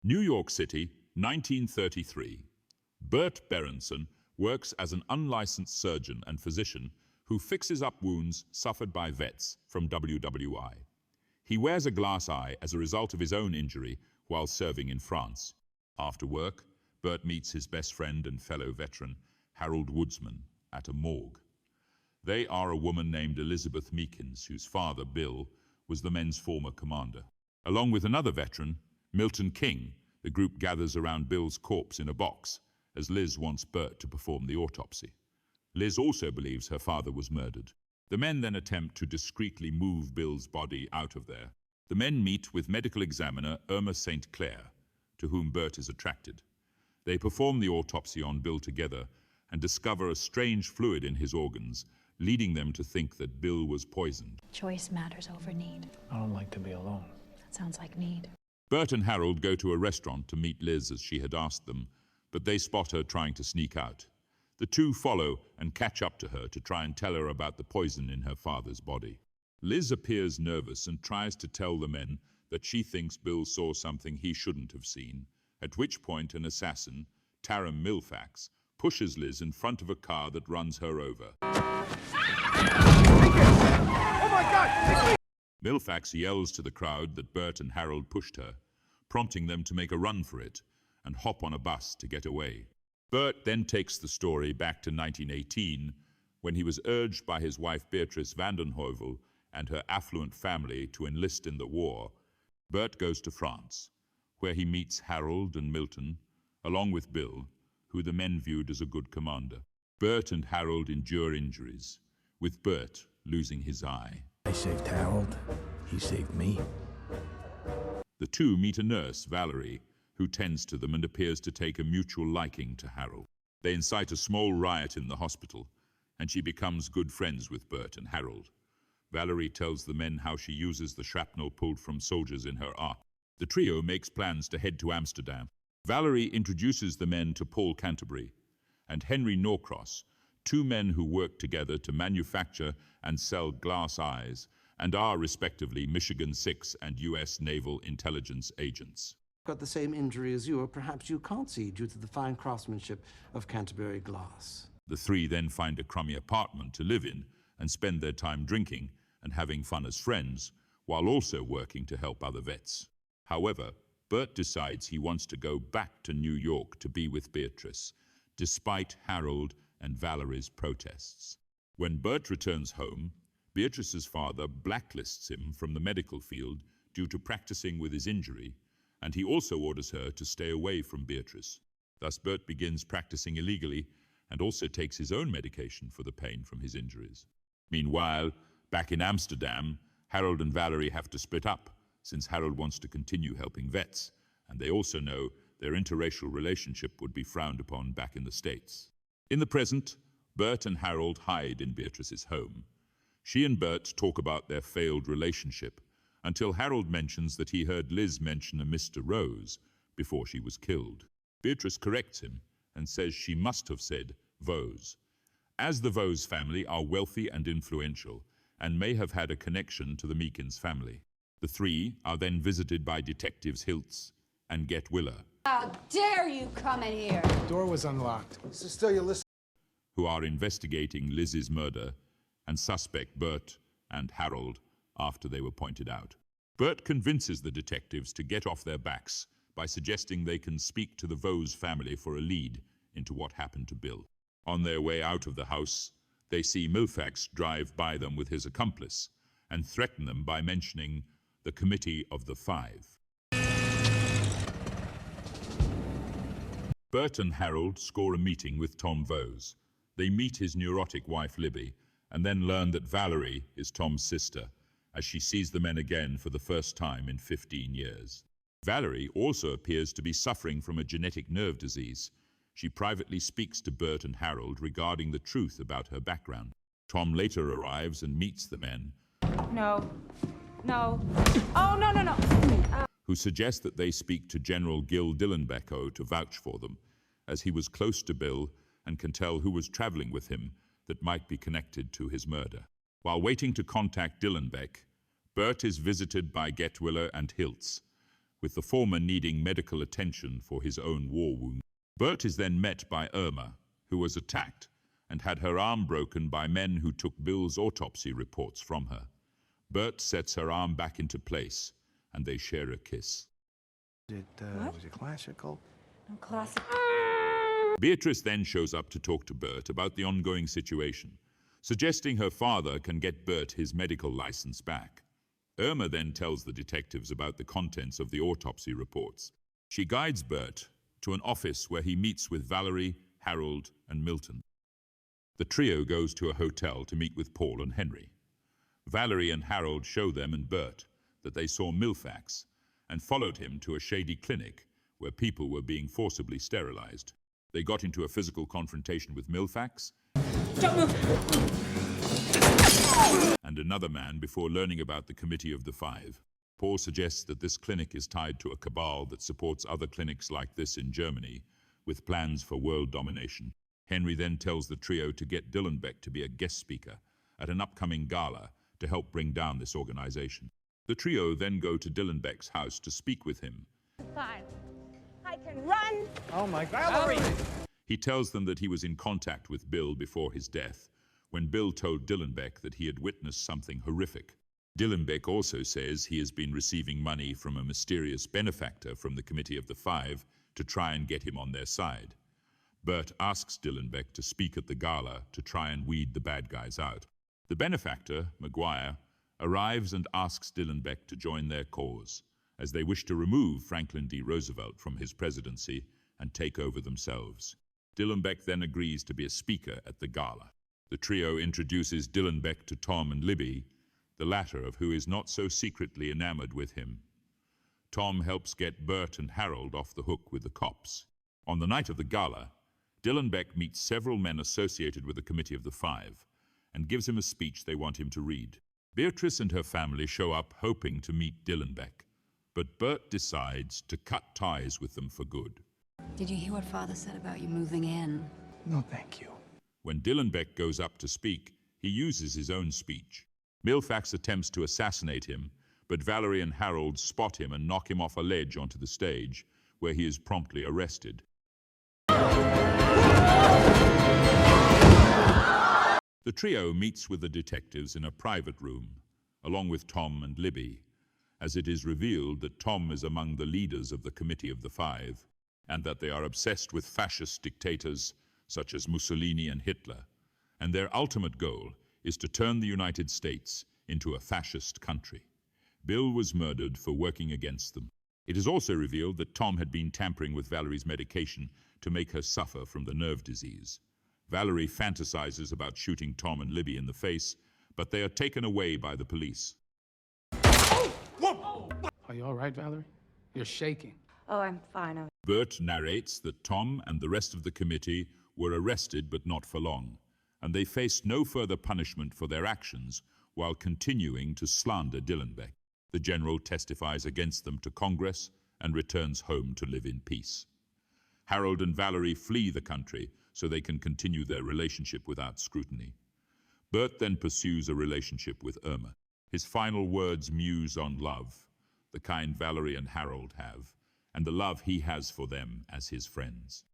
New York City, 1933. Bert Berenson works as an unlicensed surgeon and physician who fixes up wounds suffered by vets from WWI. He wears a glass eye as a result of his own injury while serving in France. After work, Bert meets his best friend and fellow veteran, Harold Woodsman, at a morgue. They are a woman named Elizabeth Meekins, whose father, Bill, was the men's former commander. Along with another veteran, Milton King, the group gathers around Bill's corpse in a box, as Liz wants Bert to perform the autopsy. Liz also believes her father was murdered. The men then attempt to discreetly move Bill's body out of there. The men meet with medical examiner Irma St. Clair, to whom Bert is attracted. They perform the autopsy on Bill together and discover a strange fluid in his organs, leading them to think that Bill was poisoned. Choice matters over need. I don't like to be alone. That sounds like need. Bert and Harold go to a restaurant to meet Liz as she had asked them, but they spot her trying to sneak out. The two follow and catch up to her to try and tell her about the poison in her father's body. Liz appears nervous and tries to tell the men that she thinks Bill saw something he shouldn't have seen, at which point an assassin, Taram Milfax, pushes Liz in front of a car that runs her over. Oh my God! Milfax yells to the crowd that Bert and Harold pushed her, prompting them to make a run for it and hop on a bus to get away. Bert then takes the story back to 1918, when he was urged by his wife Beatrice Vandenheuvel and her affluent family to enlist in the war. Bert goes to France, where he meets Harold and Milton, along with Bill, who the men viewed as a good commander. Bert and Harold endure injuries, with Bert losing his eye. I saved Harold. He saved me. The two meet a nurse, Valerie, who tends to them and appears to take a mutual liking to Harold. They incite a small riot in the hospital, and she becomes good friends with Bert and Harold. Valerie tells the men how she uses the shrapnel pulled from soldiers in her art. The trio makes plans to head to Amsterdam. Valerie introduces the men to Paul Canterbury and Henry Norcross, two men who work together to manufacture and sell glass eyes and are respectively Michigan 6 and U.S. Naval Intelligence agents. Got the same injury as you, or perhaps you can't see due to the fine craftsmanship of Canterbury glass. The three then find a crummy apartment to live in and spend their time drinking and having fun as friends, while also working to help other vets. However, Bert decides he wants to go back to New York to be with Beatrice, despite Harold and Valerie's protests. When Bert returns home, Beatrice's father blacklists him from the medical field due to practicing with his injury, and he also orders her to stay away from Beatrice. Thus Bert begins practicing illegally and also takes his own medication for the pain from his injuries. Meanwhile, back in Amsterdam, Harold and Valerie have to split up, since Harold wants to continue helping vets, and they also know their interracial relationship would be frowned upon back in the States. In the present, Bert and Harold hide in Beatrice's home. She and Bert talk about their failed relationship, until Harold mentions that he heard Liz mention a Mr. Rose before she was killed. Beatrice corrects him and says she must have said Vose, as the Vose family are wealthy and influential and may have had a connection to the Meekins family. The three are then visited by detectives Hiltz and Getwiller. How dare you come in here? The door was unlocked. This is still your list. Who are investigating Liz's murder and suspect Bert and Harold after they were pointed out. Bert convinces the detectives to get off their backs by suggesting they can speak to the Vose family for a lead into what happened to Bill. On their way out of the house, they see Milfax drive by them with his accomplice and threaten them by mentioning the Committee of the Five. Bert and Harold score a meeting with Tom Vose. They meet his neurotic wife Libby and then learn that Valerie is Tom's sister, as she sees the men again for the first time in 15 years. Valerie also appears to be suffering from a genetic nerve disease. She privately speaks to Bert and Harold regarding the truth about her background. Tom later arrives and meets the men. No. No. Oh, no, no, no. Who suggest that they speak to General Gil Dillenbecko to vouch for them, as he was close to Bill and can tell who was traveling with him that might be connected to his murder. While waiting to contact Dillenbeck, Bert is visited by Getwiller and Hiltz, with the former needing medical attention for his own war wound. Bert is then met by Irma, who was attacked and had her arm broken by men who took Bill's autopsy reports from her. Bert sets her arm back into place, and they share a kiss. Was it classical? No classic. Beatrice then shows up to talk to Bert about the ongoing situation, suggesting her father can get Bert his medical license back. Irma then tells the detectives about the contents of the autopsy reports. She guides Bert to an office where he meets with Valerie, Harold, and Milton. The trio goes to a hotel to meet with Paul and Henry. Valerie and Harold show them and Bert that they saw Milfax and followed him to a shady clinic where people were being forcibly sterilized. They got into a physical confrontation with Milfax and another man before learning about the Committee of the Five. Paul suggests that this clinic is tied to a cabal that supports other clinics like this in Germany, with plans for world domination. Henry then tells the trio to get Dillenbeck to be a guest speaker at an upcoming gala to help bring down this organization. The trio then go to Dillenbeck's house to speak with him. Fine. I can run. Oh my Valerie! He tells them that he was in contact with Bill before his death, when Bill told Dillenbeck that he had witnessed something horrific. Dillenbeck also says he has been receiving money from a mysterious benefactor from the Committee of the Five to try and get him on their side. Bert asks Dillenbeck to speak at the gala to try and weed the bad guys out. The benefactor, Maguire, arrives and asks Dillenbeck to join their cause, as they wish to remove Franklin D. Roosevelt from his presidency and take over themselves. Dillenbeck then agrees to be a speaker at the gala. The trio introduces Dillenbeck to Tom and Libby, the latter of who is not so secretly enamored with him. Tom helps get Bert and Harold off the hook with the cops. On the night of the gala, Dillenbeck meets several men associated with the Committee of the Five and gives him a speech they want him to read. Beatrice and her family show up hoping to meet Dillenbeck, but Bert decides to cut ties with them for good. Did you hear what Father said about you moving in? No, thank you. When Dillenbeck goes up to speak, he uses his own speech. Milfax attempts to assassinate him, but Valerie and Harold spot him and knock him off a ledge onto the stage, where he is promptly arrested. The trio meets with the detectives in a private room, along with Tom and Libby, as it is revealed that Tom is among the leaders of the Committee of the Five, and that they are obsessed with fascist dictators such as Mussolini and Hitler, and their ultimate goal is to turn the United States into a fascist country. Bill was murdered for working against them. It is also revealed that Tom had been tampering with Valerie's medication to make her suffer from the nerve disease. Valerie fantasizes about shooting Tom and Libby in the face, but they are taken away by the police. Are you all right, Valerie? You're shaking. Oh, I'm fine. Bert narrates that Tom and the rest of the committee were arrested but not for long, and they faced no further punishment for their actions while continuing to slander Dillenbeck. The general testifies against them to Congress and returns home to live in peace. Harold and Valerie flee the country so they can continue their relationship without scrutiny. Bert then pursues a relationship with Irma. His final words muse on love, the kind Valerie and Harold have, and the love he has for them as his friends.